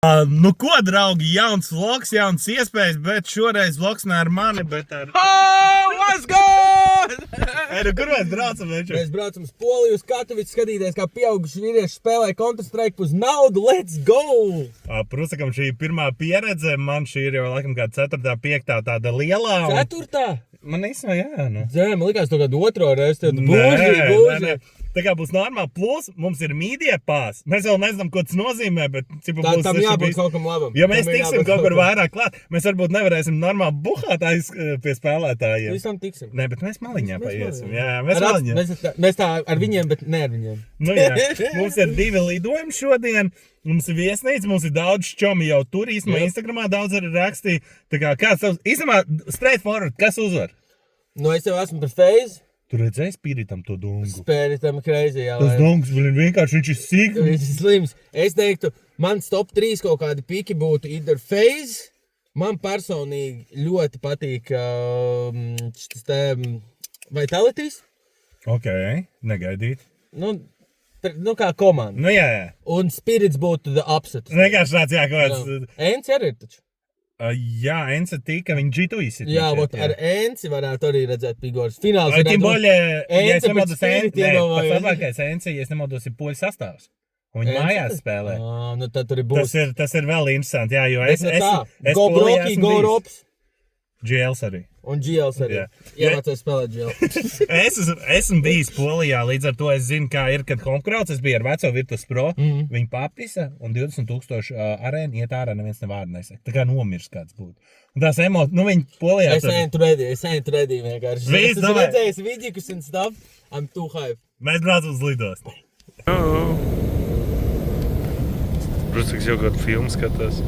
Nu ko, draugi, jauns vlogs, jauns iespējas, bet šoreiz vlogs ne ar mani, bet ar... Let's go! Nu, kur mēs braucam, veču? Mēs braucam uz Poliju, uz Katovicu, skatīties, kā pieauguši vīrieši spēlē Counter-Strike uz naudu. Let's go! Prusakam, šī pirmā pieredze, man šī ir jau laikam kā 4., 5. tāda lielā. 4. Man īstenībā jā, nu. Dzē, man likās to kādu 2. reizi, tev būži. Tā kā būs normāli, plus mums ir media pass. Mēs vēl nezinām, ko tas nozīmē, bet cipa būs... Tam jābūt kaut kam labam. Ja mēs tiksim kaut kur vairāk klāt, mēs varbūt nevarēsim normāli buhāt pie spēlētājiem. Mēs tam tiksim. Nē, bet mēs maliņā paiesim. Jā, mēs maliņā. Mēs tā ar viņiem, bet ne ar viņiem. Nu jā, mums ir 2 lidojumi šodien. Mums ir viesnīca, mums ir daudz šķomi jau tur. Īstenībā Instagramā daudz arī rakstīja. Tā kā kāds savs... Īstenībā straight forward, kas uzvar? Nu, es jau esmu par FaZe. Tu redzēji Spiritam to dungu? Spiritam crazy, jā. Tas dungs, vienkārši viņš ir sīk. Viņš ir slims. Es teiktu, mans top 3 kaut kādi piki būtu either FaZe. Man personīgi ļoti patīk šis te Vitalities. Ok, negaidīt. Nu kā komanda. Nu jā. Un Spirits būtu the upset. Vienkārši tāds, jā, kaut kāds... Enci arī ir taču. Jā, Enci tika, viņi G2 izsit. Jā, vot ar Enci varētu arī redzēt Pigors. Fināls varētu... Tiem boļie, ja es nemaldos Enci, pats labākais Enci, ja es nemaldos, ir poļu sastāvs. Un viņi mājās spēlē. Nu tad tur ir būs. Tas ir vēl interesanti, jā, jo es Go Broki, Go Rops. GLs arī. Un GLs arī. Iemācās spēlēt GL. Esmu bijis Polijā, līdz ar to es zinu, kā ir, kad homekrauts. Es biju ar veco Virtus Pro, viņi papisa un 20,000 arēnu iet ārā, neviens nevārdu nesaka. Tā kā nomirs kāds būtu. Un tās emocijas, nu viņi Polijā... Es ain't ready vienkārši. Es redzējis vidīkus un stuff, I'm too hype. Mēs braucam uz lidostu. Brusaks jau kādu filmu skatās.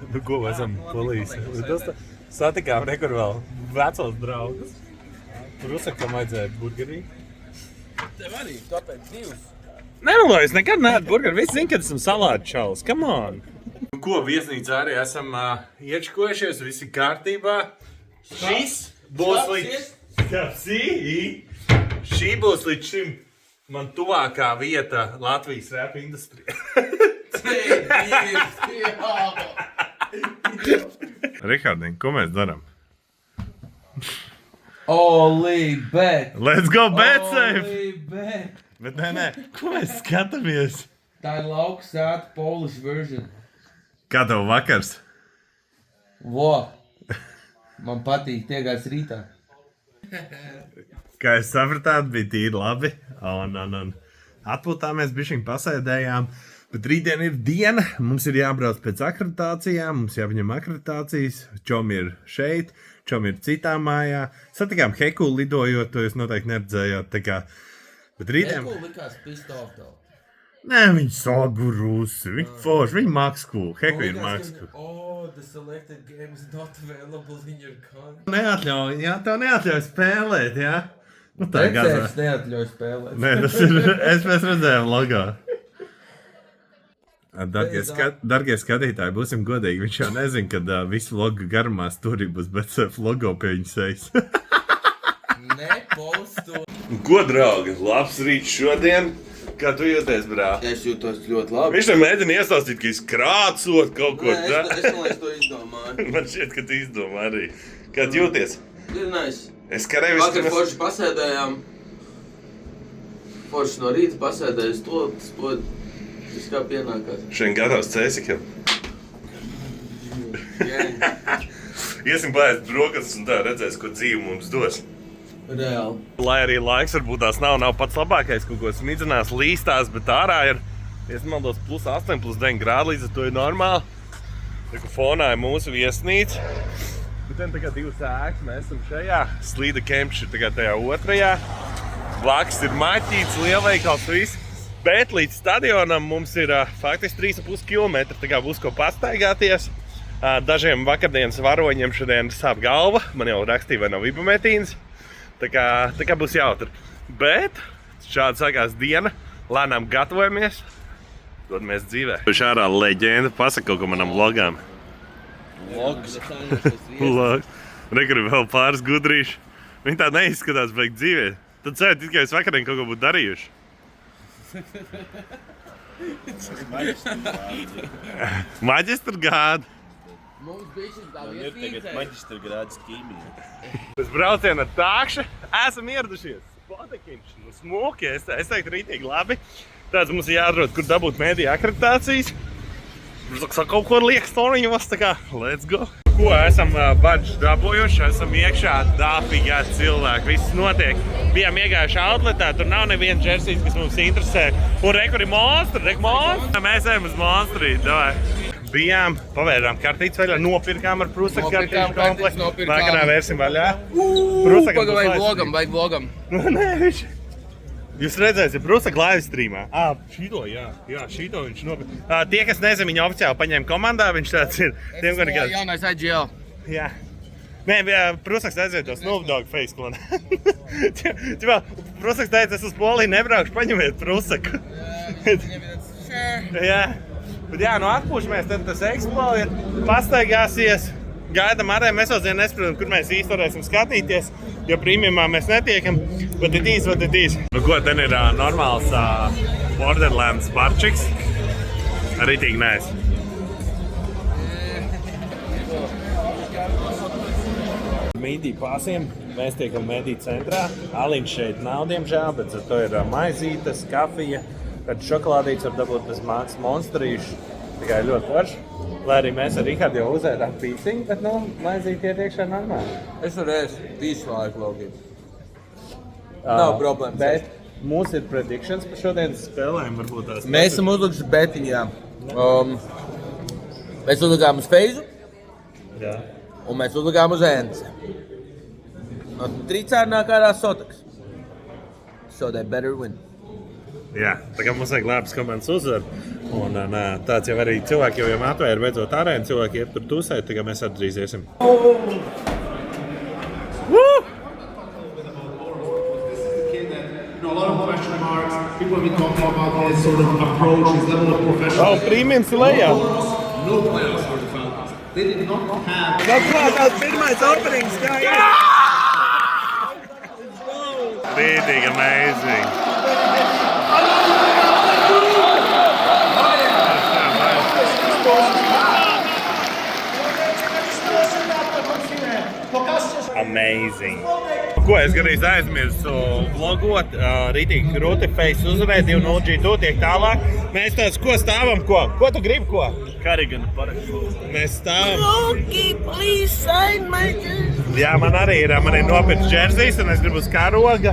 Nu ko, mēs esam Polijas lidostā. Satikām nekur vēl vecos draugus. Brusakam vajadzēja burgerī. Tev arī, tāpēc 2. Nemalāju, es nekad neēdu burgeri. Visi zin, kad esam salāti čalis. Come on! Nu ko, viesnīcā arī esam iečkojušies, visi kārtībā. Šis būs līdz... Šī būs līdz šim man tuvākā vieta Latvijas rap industrijā. Rihardiņ, ko mēs darām? Oli bet! Let's go bet safe! Oli bet! Bet nē, ko mēs skatāmies? Tā ir lauka sēta Polish version. Kā tev vakars? Man patīk tiekās rītā. Kā es sapratāt, bija tīri labi. Un atpūtāmies, bišķiņ pasēdējām. Bet rītdien ir diena, mums ir jābrauc pēc akreditācijām, mums jāpaņem akreditācijas. Čomi ir šeit, Čomi ir citā mājā. Satikām Heku lidojot, to jūs noteikti neredzējāt. Tā kā, bet rītdien... Heku likās pissed off tev. Nē, viņi sagurusi, viņi forši, viņi makskū. Heku ir makskū. The selected game is not available in your country. Neatļauj, jā, tev neatļauj spēlēt, jā? Nu tā ir gazā. Neatļauj spēlēt. Nē, tas ir, mēs redzējām logā. Dargie skatītāji, būsim godīgi, viņš jau nezin, kad visu vlogu garumā stūrī būs BetSafe logo pie viņa sejas. Nepostu. Ko, draugi, labs rīts šodien? Kā tu jūties, brā? Es jūtos ļoti labi. Viņš te mēģina iestāstīt, ka izkrācot kaut ko. Nē, es domāju, to izdomāju. Man šķiet, ka tu izdomā arī. Kā tu jūties? Ir nice. Es karēju... Vakar forši pasēdējām. Forši no rīta pasēdējas to, tas kā pienākās. Šodien gatavs cēsikiem. Iesim paēst brokastis un tā redzēs, ko dzīve mums dos. Reāli. Lai arī laiks varbūt tās nav pats labākais, kaut ko smidzinās, līstās, bet ārā ir, es nemaldos, +8, +9 grādi, līdz ar to ir normāli. Tā kā fonā ir mūsu viesnīca. Bet tā kā 2 ēkas, mēs esam šajā. Slīda kemps ir tajā otrajā. Blakus ir maķīts, lielveikals, viss. Bet līdz stadionam mums ir faktiski 3,5 km, tā kā būs ko pastaigāties. Dažiem vakardienas varoņiem šodien sāp galva, man jau rakstīja, vai nav ibumetīns. Tā kā būs jautri. Bet šādi sākās diena, lēnām gatavojamies, dodamies dzīvē. Šārā leģenda, pasaka kaut ko manam vlogām. Vlogs. Vlogs. Rekur vēl pāris gudrīši. Viņi tā neizskatās beig dzīvē. Tad ceļot, it kā es vakarien kaut ko būtu darījuši. Maģistra gāda. Mums bija šis tā Ir tagad maģistra grāds ķīmija. Pēc brauciena tākša esam ieradušies. Spotakiņš, nu smuki, es teiktu rītīgi labi. Tāds mums jāatrod, kur dabūt mēdīja akreditācijas. Kaut ko liek storiņos, tā kā let's go. Ko esam badžu dabūjuši, esam iekšā dāpīgā cilvēki, viss notiek. Bijām iegājuši outletā, tur nav neviena džersijas, kas mums interesē. Un rekur ir monstri, monstri. Mēs ejam uz monstrī, davai. Bijām, pavērām kartītes vaļā, nopirkām ar Prusaku kartīšu komplektu. Vakarā vērsim vaļā. Vajag vlogam. Nē, viņš. Jūs redzēsiet, Prusaku live streamā. Šito, jā, šito viņš nopirka. Tie, kas nezin, viņa oficiāli paņēma komandā, viņš tāds ir. Tiem, kur nekad... Jaunais IGL. Jā. Nē, Prusaks aizviet to Snoop Dogg face klonu. Prusaks teica, es uz Poliju nebraukšu, paņemiet Prusaku. Jā. Bet jā, nu atpūšamies, tad tas ekspo ir, pastaigāsies, gaidam arī, mēs vēl zinu nespratam, kur mēs īsti varēsim skatīties, jo premiumā mēs netiekam, bet it is. Nu ko, ten ir normāls Borderlands barčiks, ritīgi nēs. Mītī pasiem, mēs tiekam Medī centrā, Aliņš šeit nav, diemžēl, bet to ir maizītes, kafija, kad šokolādīts var dabūt bez mākslas monstrīšu, tikai ļoti forši. Lai arī mēs ar Rihardu jau uzēdām pīciņu, bet, nu, maizīti iet iekšā normāli. Es varu ēst visu laiku, logīt. Nav problēmas. Bet mums ir predictions par šodienas spēlēm, varbūt tās. Mēs esam uzlikuši betiņu, jā. Mēs uzlikām uz Feizu, Jā. un mēs uzlikām uz Ence. No trīcārnā kārā Sotaks. So they better win. Jā, tā kā mums vajag labas komandas uzvar. Un tāds jau arī cilvēki jau atvēra beidzot arēnu, cilvēki iet tur tusēt, tā kā mēs atdrīz iesim. A lot of question marks. People have been talking about his sort of approach, his level of professionalism. Premiums lejā. No playoffs for the Falcons. They did not have. Tās pirmais openings, kā ir? Rītīgi amazing. Amazing. Ko es gandrīz aizmirsu vlogot, rītīgi krūti, face uzvarēja, 2-0 G2, tiek tālāk. Mēs tāds, ko stāvam, ko? Ko tu gribi, ko? Karigana parakstu. Mēs stāvam. Loki, please sign my jersey. Jā, man arī ir nopirkt džersijas, un es gribu uz karoga.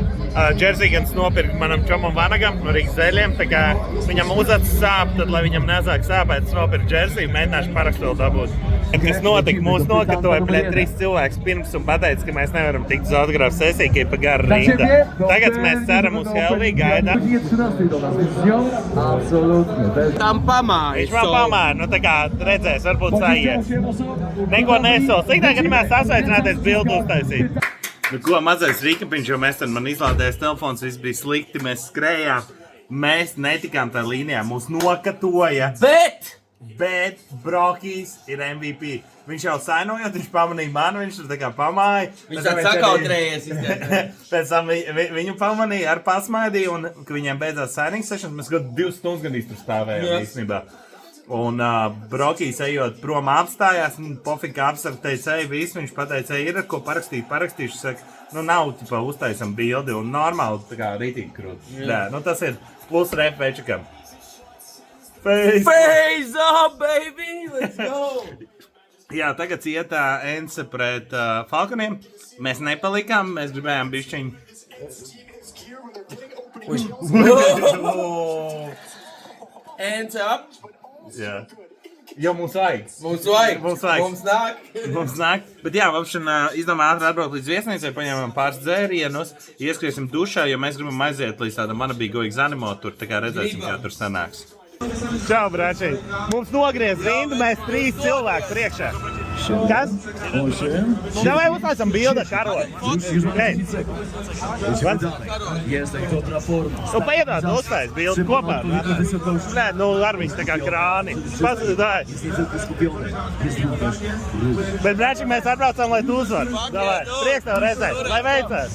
Džersiju gan nopirkt manam čomam Vanagam no Rīgas Zeļiem, tā kā viņam uzacis sāp, tad, lai viņam nesāk sāpēt, es nopirku džersiju, mēģināšu parakstu vēl dabūt. Kas notika? Mūs nokatoja 3 cilvēks pirms un pateica, ka mēs nevaram tikt uz autogrāfu sesiju, ka ir pa garu rinda. Tagad mēs ceram uz Helvī, gaidām. Tam pamāja. Viņš man pamāja, nu tā kā redzēs, varbūt sajies. Neko nesos. Sliktā, kad mēs sasveicināties bildu uztaisīt. Nu ko, mazais rīkapiņš, jo mēs tad man izlādējās telefons, viss bija slikti, mēs skrējām. Mēs netikām tā līnijā, mūs nokatoja. Bet Brokijs ir MVP. Viņš jau sainojot, viņš pamanīja mani, viņš tur tā kā pamāja. Viņš tāds sakautrējies izgājās. Pēc tam viņu pamanīja ar pasmaidīju, un kad viņiem beidzās signing sessions, mēs 2 stundas gandrīz tur stāvējām īstenībā. Un Brokijs ejot prom apstājās, un pofika apsarteica, viss viņš pateica, ir ar ko parakstīšu, saka, nu nav, tipā, uztaisam bildi, un normāli, tā kā rītīgi krūti. Nu tas ir plus rep večakam. Phase up, baby! Let's go! Jā, tagad iet Ence pret Falconiem. Mēs nepalikām, mēs gribējām bišķiņ. Ence up! Jā. Jo mums vajag. Mums vajag. Mums nāk. Mums nāk. Bet jā, izdomā ātri atbraukt līdz viesnīcai, paņēmām pāris dzērienus, ieskriesim dušā, jo mēs gribam aiziet līdz tādam Manabīgo Exanimo tur, tā kā redzēsim, kā tur sanāks. Čau, brāčiņ! Mums nogriez rindu, mēs 3 cilvēki priekšā. Kas? Davai uztaisam bildi ar karogu. Hei! Nu, paiedāt, uztais bildi kopā. Nē, nu ar viņus tā kā krāni. Pasūdāj. Bet, brāčiņ, mēs atbraucam, lai tu uzvar. Davai, prieks tev redzēt. Lai veicās!